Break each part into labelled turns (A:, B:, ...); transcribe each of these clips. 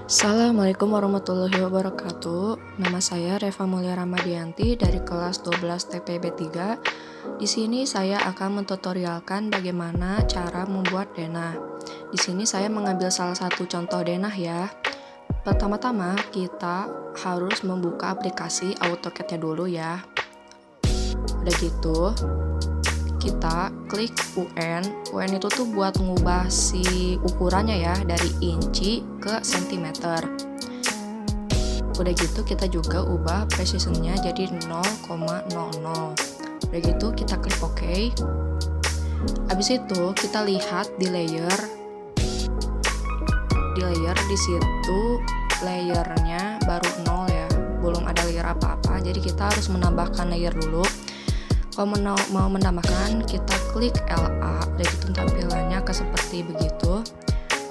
A: Assalamualaikum warahmatullahi wabarakatuh. Nama saya Reva Mulia Ramadianti dari kelas 12 TPB 3. Di sini saya akan mentutorialkan bagaimana cara membuat denah. Di sini saya mengambil salah satu contoh denah ya. Pertama-tama kita harus membuka aplikasi AutoCAD-nya dulu ya. Udah gitu, kita klik UN. UN itu tuh buat ngubah si ukurannya ya dari inci ke sentimeter. Udah gitu kita juga ubah precisionnya jadi 0,00. Udah gitu kita klik OK. Habis itu kita lihat di layer. Di situ layernya baru 0 ya, belum ada layer apa-apa. Jadi kita harus menambahkan layer dulu. Kalau mau menambahkan, kita klik LA, udah gitu tampilannya seperti begitu.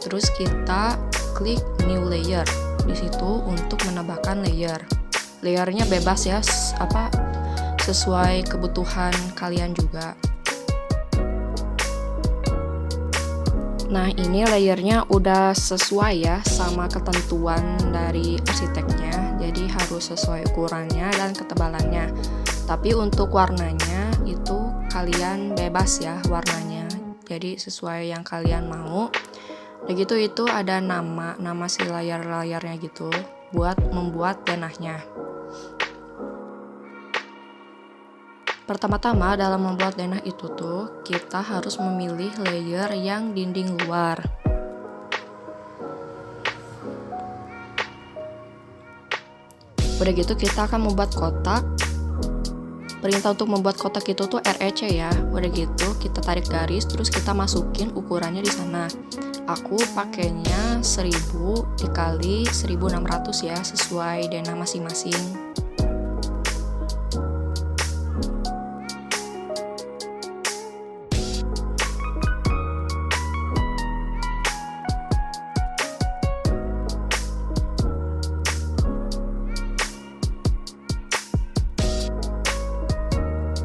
A: Terus kita klik new layer di situ untuk menambahkan layer. Layernya bebas ya, sesuai kebutuhan kalian juga. Nah, ini layernya udah sesuai ya sama ketentuan dari arsiteknya. Jadi harus sesuai ukurannya dan ketebalannya. Tapi untuk warnanya itu kalian bebas ya warnanya. Jadi sesuai yang kalian mau. Udah gitu itu ada nama si layarnya gitu buat membuat denahnya. Pertama-tama dalam membuat denah itu tuh kita harus memilih layer yang dinding luar. Udah gitu kita akan membuat kotak. Perintah untuk membuat kotak itu tuh REC ya. Udah gitu kita tarik garis terus kita masukin ukurannya di sana. Aku pakainya 1000 dikali 1600 ya, sesuai denah masing-masing.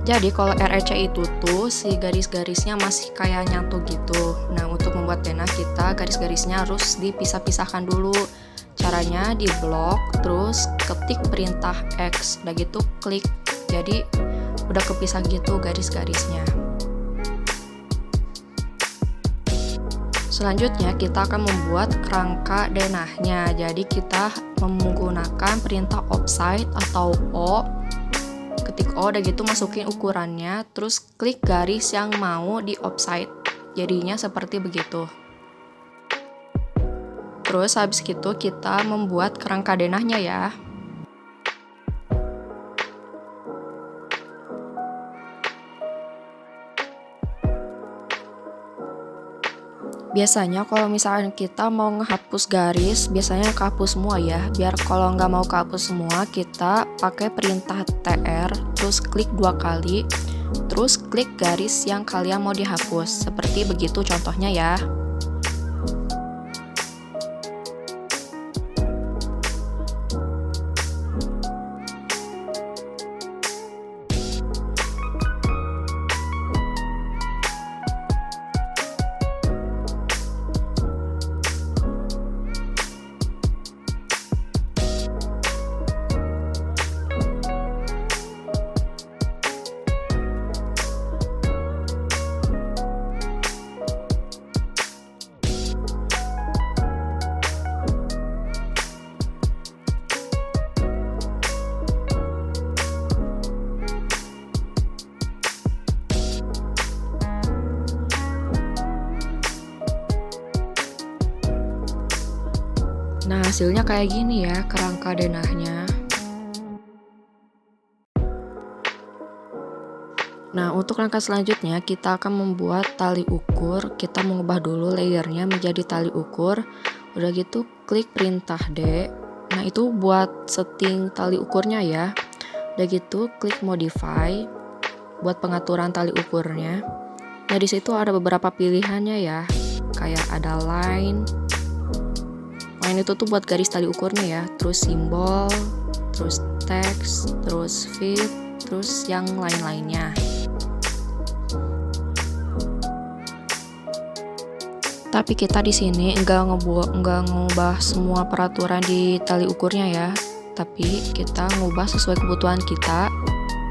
A: Jadi kalau REC itu tuh si garis-garisnya masih kayak nyatu gitu. Nah, untuk membuat denah kita garis-garisnya harus dipisah-pisahkan dulu. Caranya di blok, terus ketik perintah X, udah gitu klik. Jadi udah kepisah gitu garis-garisnya. Selanjutnya kita akan membuat kerangka denahnya. Jadi kita menggunakan perintah offset atau O. Ketik O, udah gitu masukin ukurannya, terus klik garis yang mau di offset. Jadinya seperti begitu. Terus habis itu kita membuat kerangka denahnya ya. Biasanya kalau misalkan kita mau ngehapus garis, biasanya kehapus semua ya. Biar kalau nggak mau kehapus semua, kita pakai perintah TR, terus klik 2 kali, terus klik garis yang kalian mau dihapus. Seperti begitu contohnya ya. Nah, hasilnya kayak gini ya kerangka denahnya. Nah, untuk langkah selanjutnya kita akan membuat tali ukur. Kita mengubah dulu layernya menjadi tali ukur. Udah gitu klik perintah D. Nah, itu buat setting tali ukurnya ya. Udah gitu klik modify buat pengaturan tali ukurnya. Nah, di situ ada beberapa pilihannya ya. Kayak ada line itu tuh buat garis tali ukurnya ya, terus simbol, terus teks, terus fit, terus yang lain-lainnya. Tapi kita di sini enggak ngubah semua peraturan di tali ukurnya ya. Tapi kita ngubah sesuai kebutuhan kita.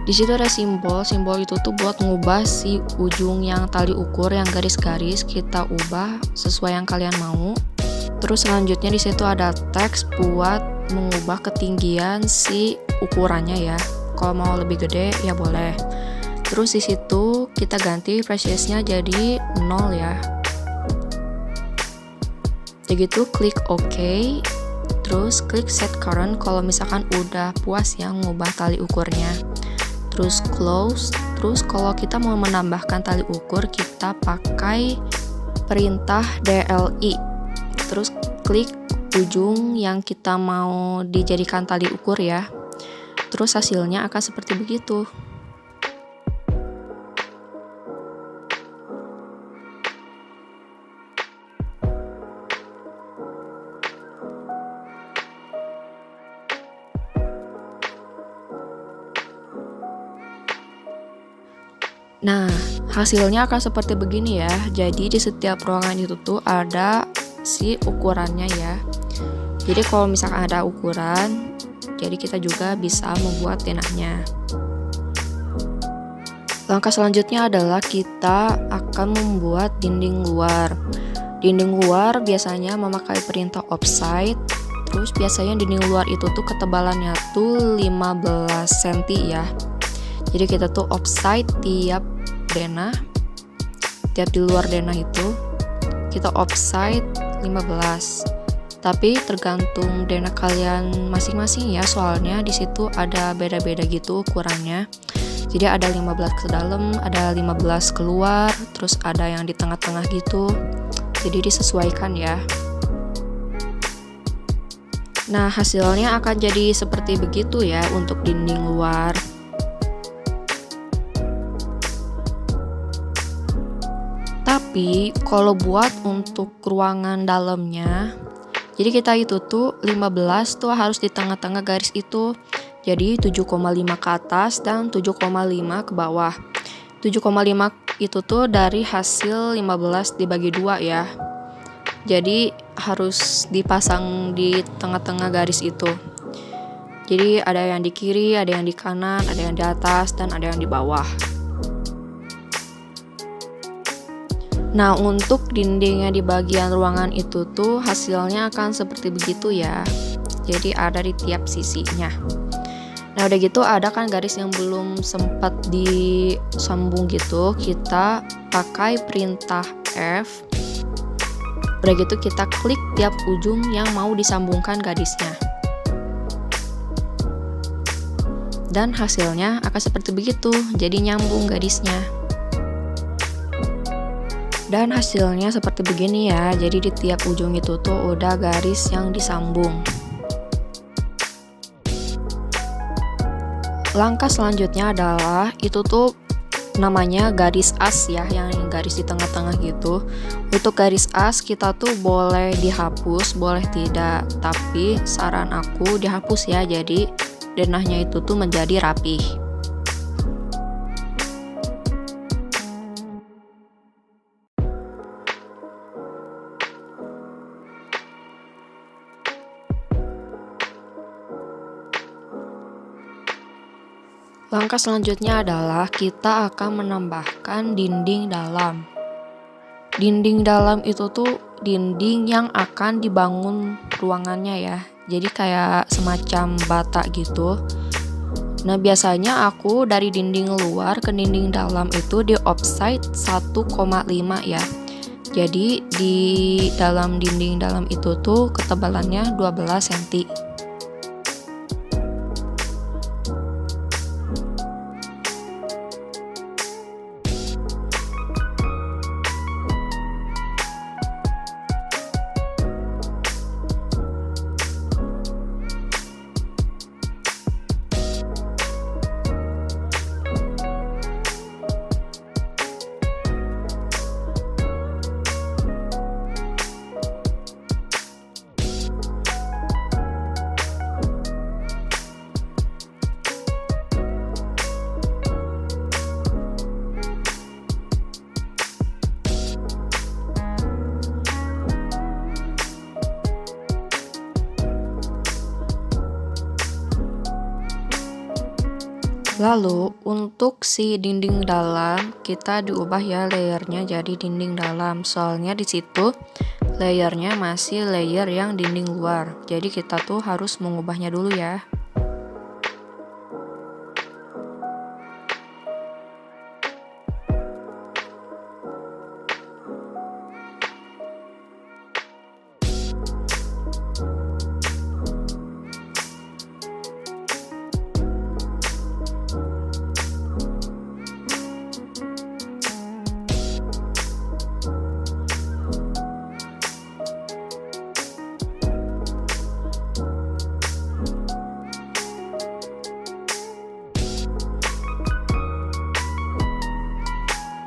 A: Di situ ada simbol itu tuh buat ngubah si ujung yang tali ukur yang garis-garis, kita ubah sesuai yang kalian mau. Terus selanjutnya di situ ada teks buat mengubah ketinggian si ukurannya ya. Kalau mau lebih gede ya boleh. Terus di situ kita ganti precious-nya jadi 0 ya. Begitu klik OK. Terus klik set current kalau misalkan udah puas yang ngubah tali ukurnya. Terus close. Terus kalau kita mau menambahkan tali ukur, kita pakai perintah DLI. Terus klik ujung yang kita mau dijadikan tali ukur ya. Terus hasilnya akan seperti begitu. Nah, hasilnya akan seperti begini ya. Jadi di setiap ruangan itu tuh ada si ukurannya ya. Jadi kalau misalkan ada ukuran, jadi kita juga bisa membuat denahnya. Langkah selanjutnya adalah kita akan membuat dinding luar. Dinding luar biasanya memakai perintah offside. Terus biasanya dinding luar itu tuh ketebalannya tuh 15 cm ya. Jadi kita tuh offside tiap denah, tiap di luar denah itu kita offside 15. Tapi tergantung denah kalian masing-masing ya, soalnya di situ ada beda-beda gitu ukurannya. Jadi ada 15 ke dalam, ada 15 keluar, terus ada yang di tengah-tengah gitu. Jadi disesuaikan ya. Nah, hasilnya akan jadi seperti begitu ya untuk dinding luar. Tapi kalau buat untuk ruangan dalamnya, jadi kita itu tuh 15 tuh harus di tengah-tengah garis itu. Jadi 7,5 ke atas dan 7,5 ke bawah. 7,5 itu tuh dari hasil 15 dibagi 2 ya. Jadi harus dipasang di tengah-tengah garis itu. Jadi ada yang di kiri, ada yang di kanan, ada yang di atas, dan ada yang di bawah. Nah, untuk dindingnya di bagian ruangan itu tuh hasilnya akan seperti begitu ya. Jadi ada di tiap sisinya. Nah, udah gitu ada kan garis yang belum sempat disambung gitu. Kita pakai perintah F. Udah gitu kita klik tiap ujung yang mau disambungkan garisnya. Dan hasilnya akan seperti begitu. Jadi nyambung garisnya. Dan hasilnya seperti begini ya. Jadi di tiap ujung itu tuh udah garis yang disambung. Langkah selanjutnya adalah itu tuh namanya garis as ya, yang garis di tengah-tengah gitu. Untuk garis as kita tuh boleh dihapus, boleh tidak. Tapi saran aku dihapus ya. Jadi denahnya itu tuh menjadi rapih. Langkah selanjutnya adalah kita akan menambahkan dinding dalam. Dinding dalam itu tuh dinding yang akan dibangun ruangannya ya. Jadi kayak semacam bata gitu. Nah, biasanya aku dari dinding luar ke dinding dalam itu di offside 1,5 ya. Jadi di dalam dinding dalam itu tuh ketebalannya 12 cm. Lalu untuk si dinding dalam kita diubah ya layernya jadi dinding dalam, soalnya di situ layernya masih layer yang dinding luar, jadi kita tuh harus mengubahnya dulu ya.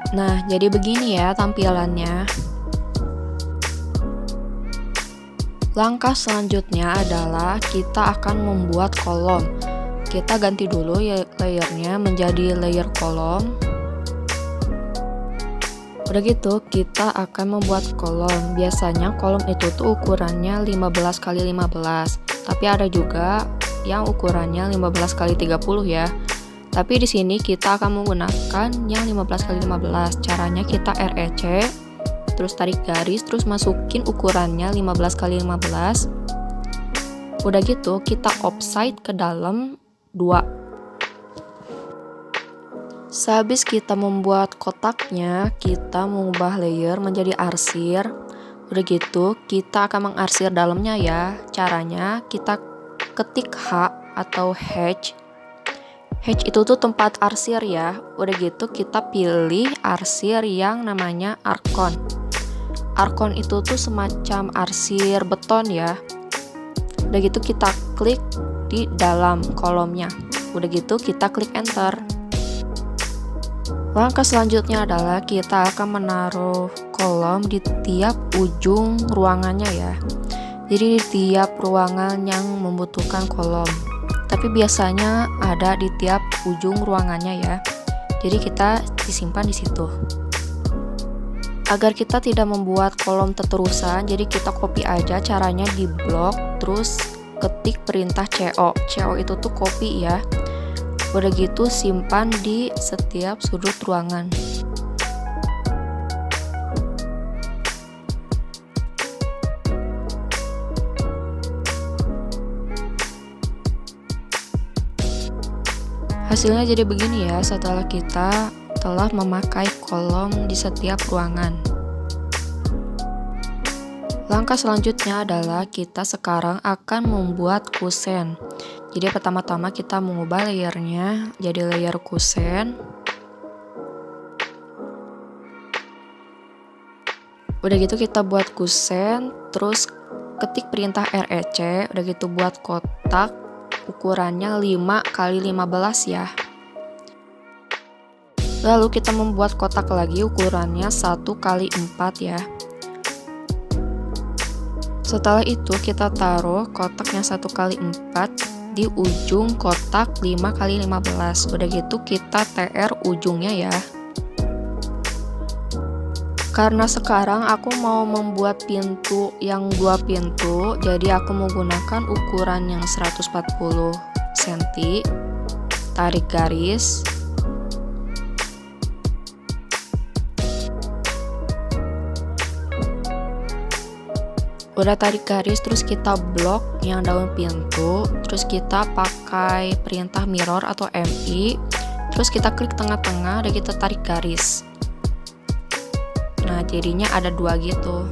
A: Nah, jadi begini ya tampilannya. Langkah selanjutnya adalah kita akan membuat kolom. Kita ganti dulu ya layernya menjadi layer kolom. Udah gitu, kita akan membuat kolom. Biasanya kolom itu tuh ukurannya 15 x 15, tapi ada juga yang ukurannya 15 x 30 ya. Tapi di sini kita akan menggunakan yang 15 x 15. Caranya kita REC, terus tarik garis, terus masukin ukurannya 15 x 15. Udah gitu kita offset ke dalam 2. Sehabis kita membuat kotaknya, kita mengubah layer menjadi arsir. Udah gitu kita akan mengarsir dalamnya ya. Caranya kita ketik H atau H. H itu tuh tempat arsir ya. Udah gitu kita pilih arsir yang namanya Arkon. Arkon itu tuh semacam arsir beton ya. Udah gitu kita klik di dalam kolomnya. Udah gitu kita klik enter. Langkah selanjutnya adalah kita akan menaruh kolom di tiap ujung ruangannya ya. Jadi di tiap ruangan yang membutuhkan kolom. Tapi biasanya ada di tiap ujung ruangannya ya. Jadi kita disimpan di situ. Agar kita tidak membuat kolom terterusan, jadi kita copy aja. Caranya di blok, terus ketik perintah CO. CO itu tuh copy ya. Udah gitu simpan di setiap sudut ruangan. Hasilnya jadi begini ya setelah kita telah memakai kolom di setiap ruangan. Langkah selanjutnya adalah kita sekarang akan membuat kusen. Jadi pertama-tama kita mengubah layernya jadi layer kusen. Udah gitu kita buat kusen, terus ketik perintah REC, udah gitu buat kotak ukurannya 5 x 15 ya. Lalu kita membuat kotak lagi ukurannya 1 x 4 ya. Setelah itu kita taruh kotaknya 1 x 4 di ujung kotak 5 x 15. Udah gitu kita TR ujungnya ya. Karena sekarang aku mau membuat pintu yang 2 pintu, jadi aku menggunakan ukuran yang 140 cm. Tarik garis. Udah tarik garis, terus kita blok yang daun pintu, terus kita pakai perintah mirror atau MI, terus kita klik tengah-tengah dan kita tarik garis. Nah, jadinya ada 2 gitu.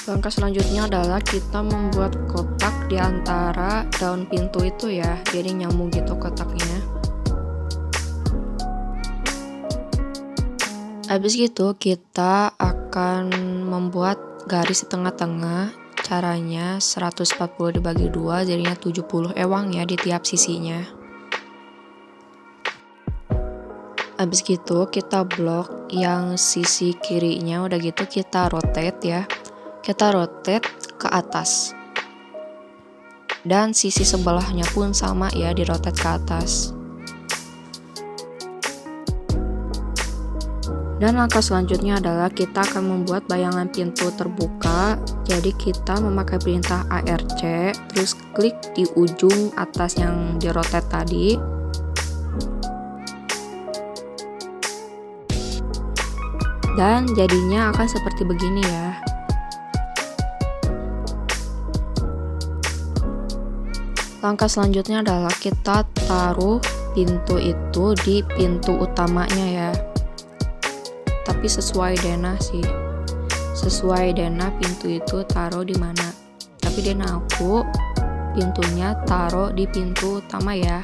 A: Langkah selanjutnya adalah kita membuat kotak di antara daun pintu itu ya, jadi nyambung gitu kotaknya. Habis gitu kita akan membuat garis di tengah-tengah. Caranya 140 dibagi 2, jadinya 70 ewang ya di tiap sisinya. Habis gitu kita blok yang sisi kirinya, udah gitu kita rotate ya. Kita rotate ke atas. Dan sisi sebelahnya pun sama ya, di rotate ke atas. Dan langkah selanjutnya adalah kita akan membuat bayangan pintu terbuka. Jadi kita memakai perintah ARC, terus klik di ujung atas yang dirotate tadi. Dan jadinya akan seperti begini ya. Langkah selanjutnya adalah kita taruh pintu itu di pintu utamanya ya. Tapi sesuai denah sih. Sesuai denah pintu itu taruh di mana. Tapi denah aku pintunya taruh di pintu utama ya.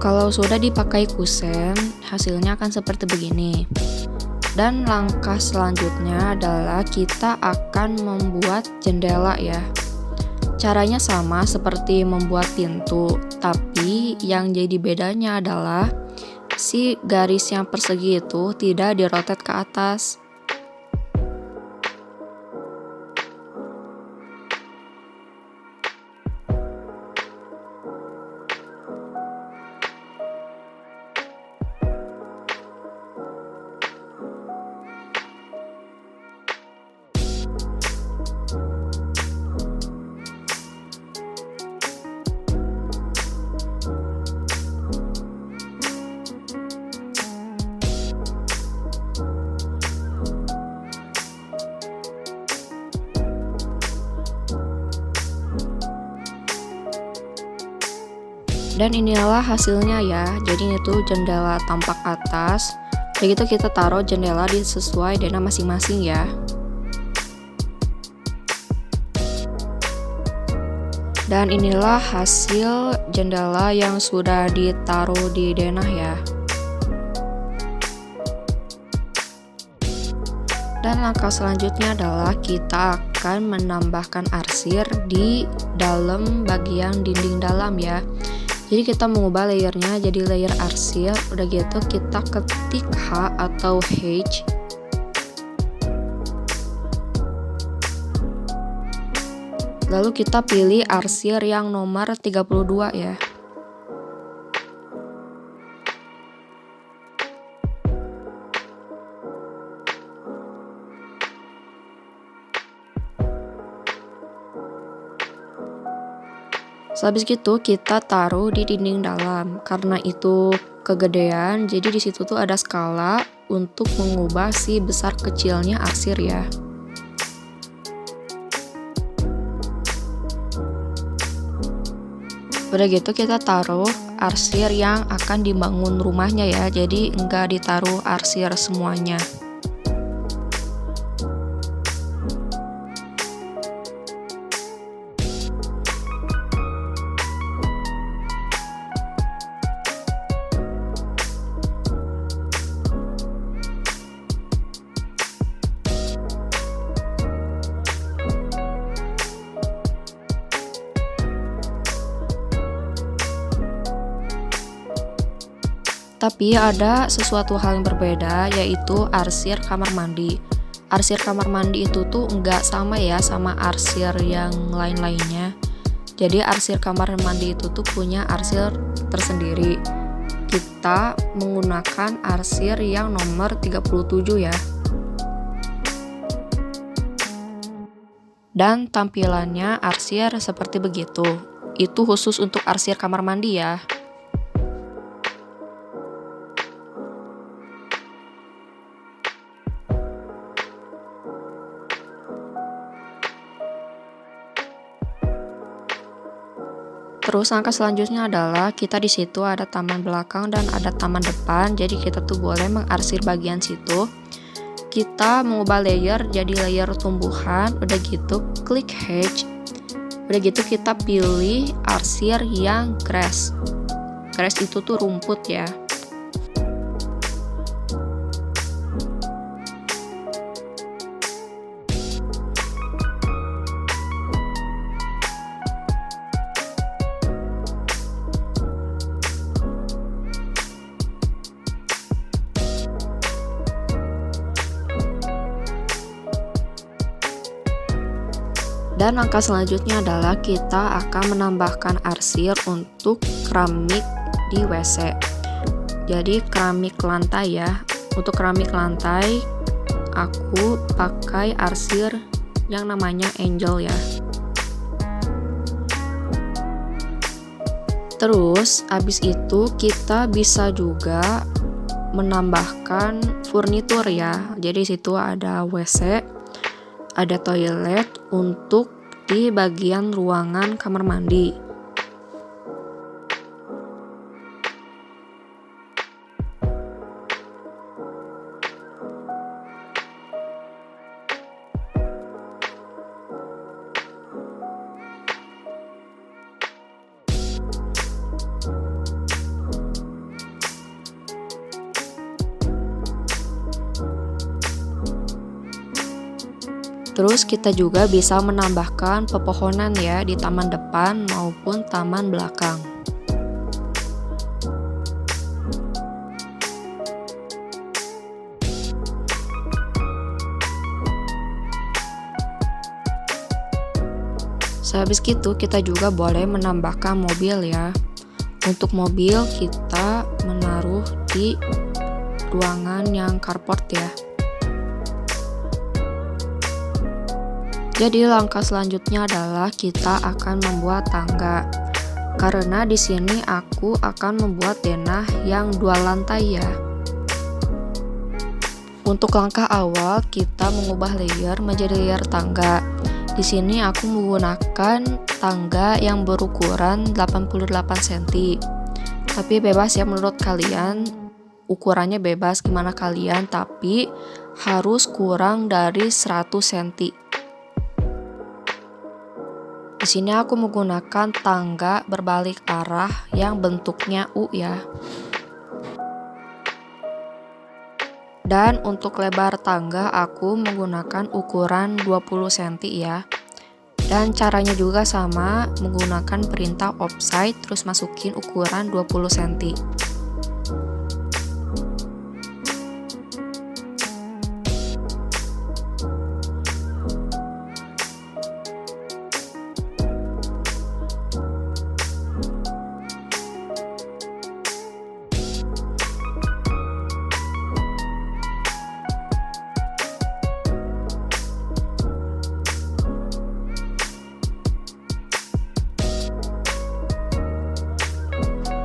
A: Kalau sudah dipakai kusen, hasilnya akan seperti begini. Dan langkah selanjutnya adalah kita akan membuat jendela ya. Caranya sama seperti membuat pintu, tapi yang jadi bedanya adalah si garis yang persegi itu tidak dirotate ke atas. Dan inilah hasilnya ya. Jadi itu jendela tampak atas. Begitu kita taruh jendela di sesuai denah masing-masing ya. Dan inilah hasil jendela yang sudah ditaruh di denah ya. Dan langkah selanjutnya adalah kita akan menambahkan arsir di dalam bagian dinding dalam ya. Jadi kita mengubah layernya jadi layer arsir. Udah gitu kita ketik H atau H. Lalu kita pilih arsir yang nomor 32 ya. Habis gitu kita taruh di dinding dalam. Karena itu kegedean, jadi di situ tuh ada skala untuk mengubah si besar kecilnya arsir ya. Udah gitu kita taruh arsir yang akan dibangun rumahnya ya. Jadi enggak ditaruh arsir semuanya. Tapi ada sesuatu hal yang berbeda, yaitu arsir kamar mandi. Arsir kamar mandi itu tuh nggak sama ya sama arsir yang lain-lainnya. Jadi arsir kamar mandi itu tuh punya arsir tersendiri. Kita menggunakan arsir yang nomor 37 ya. Dan tampilannya arsir seperti begitu. Itu khusus untuk arsir kamar mandi ya. Terus langkah selanjutnya adalah kita di situ ada taman belakang dan ada taman depan. Jadi kita tuh boleh mengarsir bagian situ. Kita mengubah layer jadi layer tumbuhan. Udah gitu klik H. Udah gitu kita pilih arsir yang grass. Grass itu tuh rumput ya. Dan langkah selanjutnya adalah kita akan menambahkan arsir untuk keramik di WC. Jadi keramik lantai ya. Untuk keramik lantai aku pakai arsir yang namanya Angel ya. Terus abis itu kita bisa juga menambahkan furnitur ya. Jadi situ ada WC, ada toilet untuk di bagian ruangan kamar mandi. Terus kita juga bisa menambahkan pepohonan ya di taman depan maupun taman belakang. Sehabis itu kita juga boleh menambahkan mobil ya. Untuk mobil kita menaruh di ruangan yang carport ya. Jadi langkah selanjutnya adalah kita akan membuat tangga. Karena di sini aku akan membuat denah yang 2 lantai ya. Untuk langkah awal kita mengubah layer menjadi layer tangga. Di sini aku menggunakan tangga yang berukuran 88 cm. Tapi bebas ya menurut kalian, ukurannya bebas gimana kalian, tapi harus kurang dari 100 cm. Di sini aku menggunakan tangga berbalik arah yang bentuknya U ya. Dan untuk lebar tangga aku menggunakan ukuran 20 cm ya. Dan caranya juga sama, menggunakan perintah offside terus masukin ukuran 20 cm.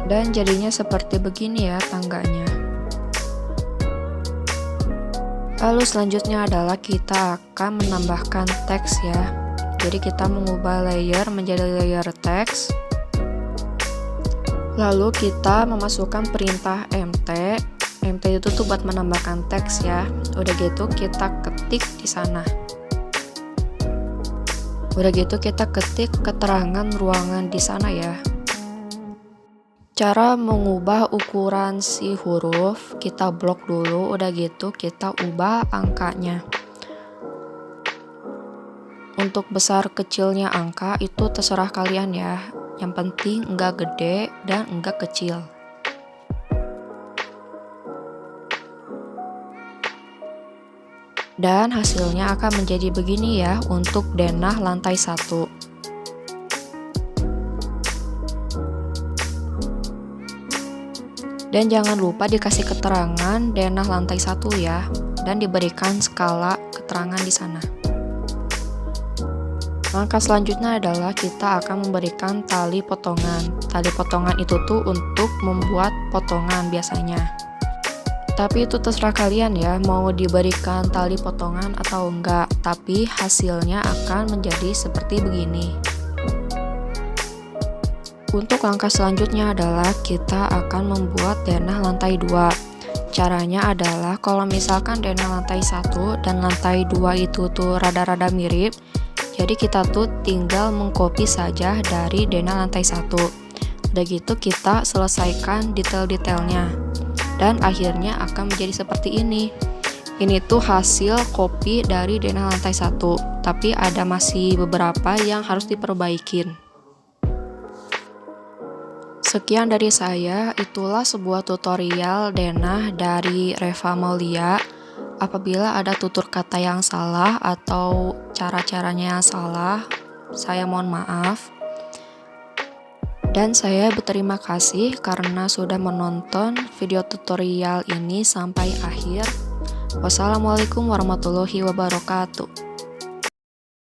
A: Dan jadinya seperti begini ya tangganya. Lalu selanjutnya adalah kita akan menambahkan teks ya. Jadi kita mengubah layer menjadi layer teks. Lalu kita memasukkan perintah MT. MT itu tuh buat menambahkan teks ya. Udah gitu kita ketik di sana. Udah gitu kita ketik keterangan ruangan di sana ya. Cara mengubah ukuran si huruf, kita blok dulu, udah gitu kita ubah angkanya. Untuk besar kecilnya angka itu terserah kalian ya. Yang penting enggak gede dan enggak kecil. Dan hasilnya akan menjadi begini ya untuk denah lantai 1. Dan jangan lupa dikasih keterangan denah lantai 1 ya, dan diberikan skala keterangan di sana. Langkah selanjutnya adalah kita akan memberikan tali potongan. Tali potongan itu tuh untuk membuat potongan biasanya. Tapi itu terserah kalian ya, mau diberikan tali potongan atau enggak, tapi hasilnya akan menjadi seperti begini. Untuk langkah selanjutnya adalah kita akan membuat denah lantai 2. Caranya adalah kalau misalkan denah lantai 1 dan lantai 2 itu tuh rada-rada mirip, jadi kita tuh tinggal mengcopy saja dari denah lantai 1. Udah gitu kita selesaikan detail-detailnya. Dan akhirnya akan menjadi seperti ini. Ini tuh hasil copy dari denah lantai 1, tapi ada masih beberapa yang harus diperbaikin. Sekian dari saya, itulah sebuah tutorial denah dari Reva Maulia. Apabila ada tutur kata yang salah atau cara-caranya yang salah, saya mohon maaf. Dan saya berterima kasih karena sudah menonton video tutorial ini sampai akhir. Wassalamualaikum warahmatullahi wabarakatuh.